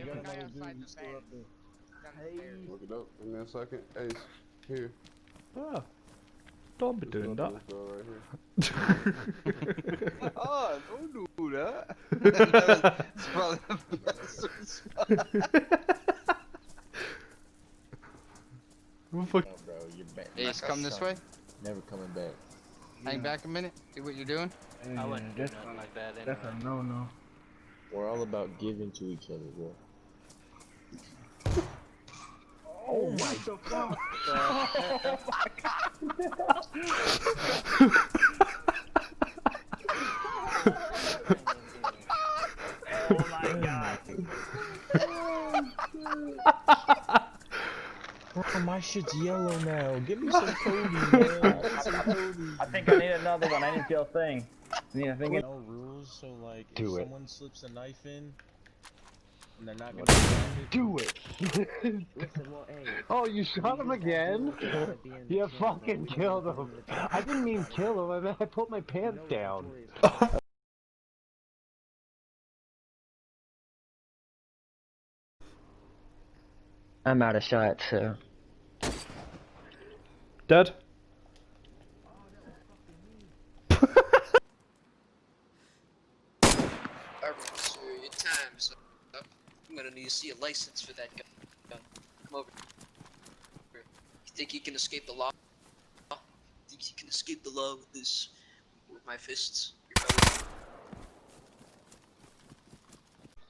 got guy another outside dude. the He's still up fence. there. Down the Hey. stairs. Look it up. Give me a second. Ace, here. Ah, don't be Just doing go to that. this door right here. Oh, don't do that. That's probably the best spot. What the fuck? Oh, bro, you're back. Ace, come this way. Never coming back. Hang back a minute. Do what you're doing. I wouldn't do nothing like that anyway. That's a no-no. We're all about giving to each other, bro. Oh my god! Oh my god! Oh, my shit's yellow now. Give me some Cody, man. I think I need another one. I need to kill a thing. I need a thing. No rules, so like, if Do it. someone slips a knife in, and they're not gonna find it. Do it! Oh, you shot him again? You fucking killed him. I didn't mean kill him. I meant I put my pants down. I'm out of shot, so. Dead? Alright, so your time's up. I'm gonna need to see a license for that gun. Come over. You think you can escape the law? Think you can escape the law with this? With my fists?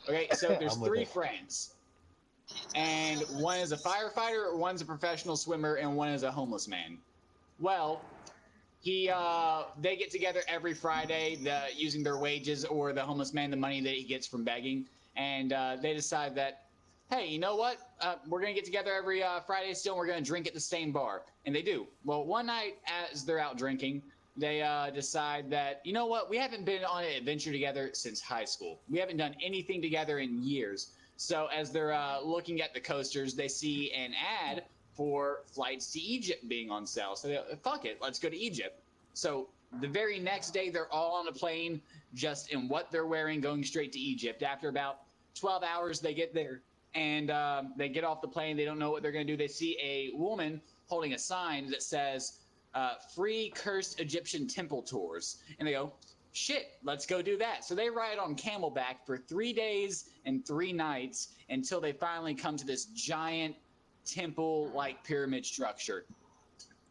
Okay, so there's three friends. And one is a firefighter, one's a professional swimmer, and one is a homeless man. Well, they get together every Friday, using their wages or the homeless man the money that he gets from begging, and they decide that, hey, you know what? We're gonna get together every Friday still, and we're gonna drink at the same bar, and they do. Well, one night as they're out drinking, they decide that, you know what? We haven't been on an adventure together since high school. We haven't done anything together in years. So as they're looking at the coasters, they see an ad for flights to Egypt being on sale. So they go, fuck it, let's go to Egypt. So the very next day, they're all on a plane, just in what they're wearing, going straight to Egypt. After about 12 hours, they get there, and they get off the plane. They don't know what they're going to do. They see a woman holding a sign that says, free cursed Egyptian temple tours. And they go, shit, let's go do that. So they ride on camelback for 3 days and 3 nights until they finally come to this giant temple-like pyramid structure.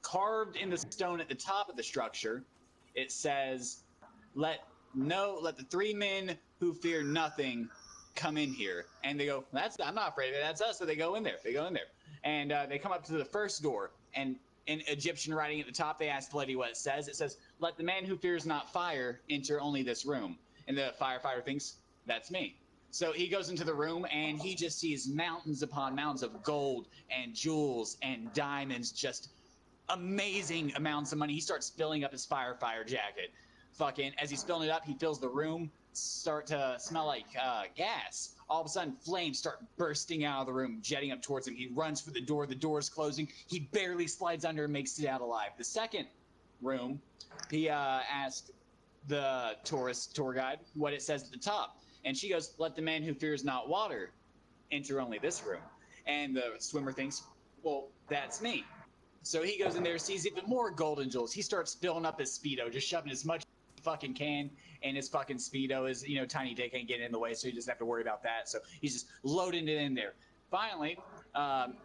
Carved in the stone at the top of the structure, it says, let the 3 men who fear nothing come in here. And they go, I'm not afraid of it, that's us. So they go in there. And they come up to the first door, and in Egyptian writing at the top, they ask the lady what it says. It says, let the man who fears not fire enter only this room. And the firefighter thinks, that's me. So he goes into the room, and he just sees mountains upon mountains of gold and jewels and diamonds, just amazing amounts of money. He starts filling up his firefighter jacket. Fucking, as he's filling it up, he feels the room start to smell like gas. All of a sudden, flames start bursting out of the room, jetting up towards him. He runs for the door's closing. He barely slides under and makes it out alive. The second room, he asked the tour guide what it says at the top. And she goes, let the man who fears not water enter only this room. And the swimmer thinks, well, that's me. So he goes in there, sees even more golden jewels. He starts filling up his Speedo, just shoving as much fucking can in his fucking Speedo. His, tiny dick ain't getting in the way, so he doesn't have to worry about that. So he's just loading it in there. Finally,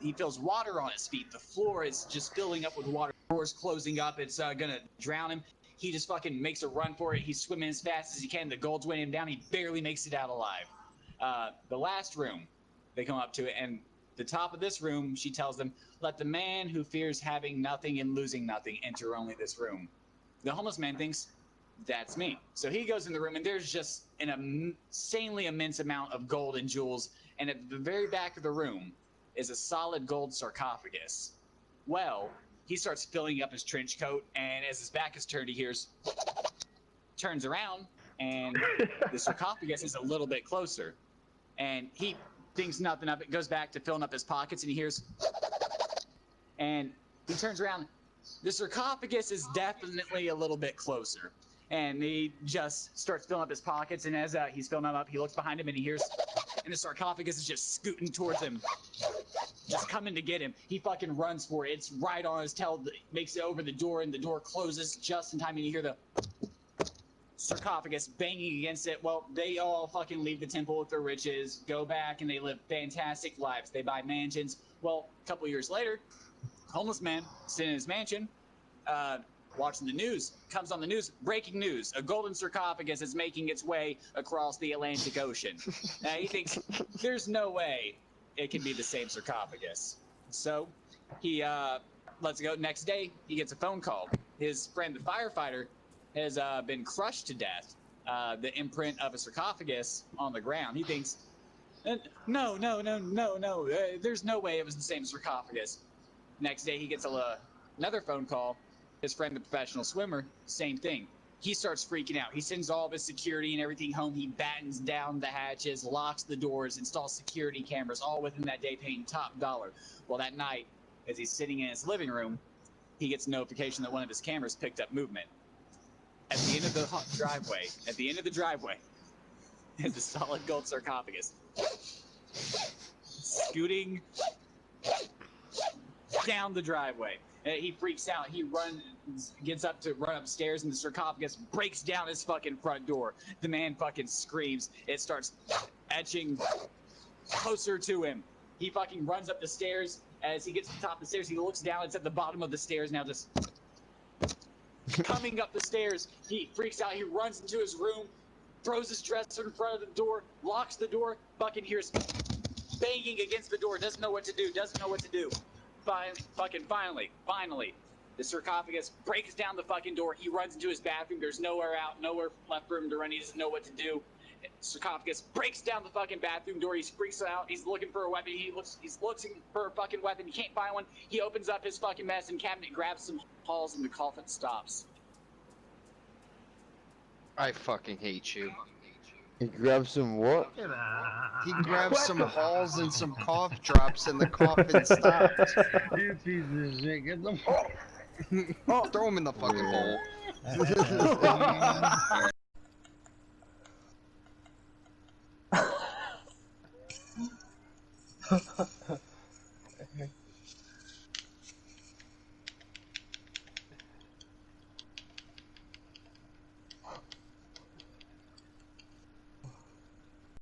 he feels water on his feet. The floor is just filling up with water. The door's closing up. It's gonna drown him. He just fucking makes a run for it. He's swimming as fast as he can. The gold's weighing him down. He barely makes it out alive. The last room, they come up to it, and the top of this room, she tells them, let the man who fears having nothing and losing nothing enter only this room. The homeless man thinks, that's me. So he goes in the room, and there's just an insanely immense amount of gold and jewels, and at the very back of the room is a solid gold sarcophagus. Well, he starts filling up his trench coat, and as his back is turned, he turns around, and the sarcophagus is a little bit closer. And he thinks nothing of it, goes back to filling up his pockets, and he hears, and he turns around. The sarcophagus is definitely a little bit closer. And he just starts filling up his pockets, and as he's filling them up, he looks behind him, and he hears, and the sarcophagus is just scooting towards him, just coming to get him. He fucking runs for it. It's right on his tail, makes it over the door, and the door closes just in time, and you hear the sarcophagus banging against it. Well, they all fucking leave the temple with their riches, go back, and they live fantastic lives. They buy mansions. Well, a couple years later, homeless man sitting in his mansion, watching the news, comes on the news, breaking news, a golden sarcophagus is making its way across the Atlantic Ocean. Now he thinks, there's no way it can be the same sarcophagus. So he lets it go. Next day, he gets a phone call. His friend, the firefighter, has been crushed to death. The imprint of a sarcophagus on the ground. He thinks, no, there's no way it was the same sarcophagus. Next day, he gets another phone call. His friend, the professional swimmer, same thing. He starts freaking out. He sends all of his security and everything home. He battens down the hatches, locks the doors, installs security cameras, all within that day, paying top dollar. Well, that night, as he's sitting in his living room, he gets a notification that one of his cameras picked up movement. At the end of the driveway, is a solid gold sarcophagus scooting down the driveway. He freaks out. He gets up to run upstairs, and the sarcophagus breaks down his fucking front door. The man fucking screams. It starts etching closer to him. He fucking runs up the stairs. As he gets to the top of the stairs, he looks down. It's at the bottom of the stairs now, just coming up the stairs. He freaks out. He runs into his room, throws his dresser in front of the door, locks the door, fucking hears banging against the door, doesn't know what to do. Finally, the sarcophagus breaks down the fucking door. He runs into his bathroom. There's nowhere out, nowhere left room to run. He doesn't know what to do. Sarcophagus breaks down the fucking bathroom door. He freaks out. He's looking for a weapon. He's looking for a fucking weapon. He can't find one. He opens up his fucking medicine cabinet, grabs some halls, and the coffin stops. I fucking hate you. He grabs some what? He grabs some halls and some cough drops, and the coffin stopped. You piece of shit, get them. Oh, throw him in the fucking hole.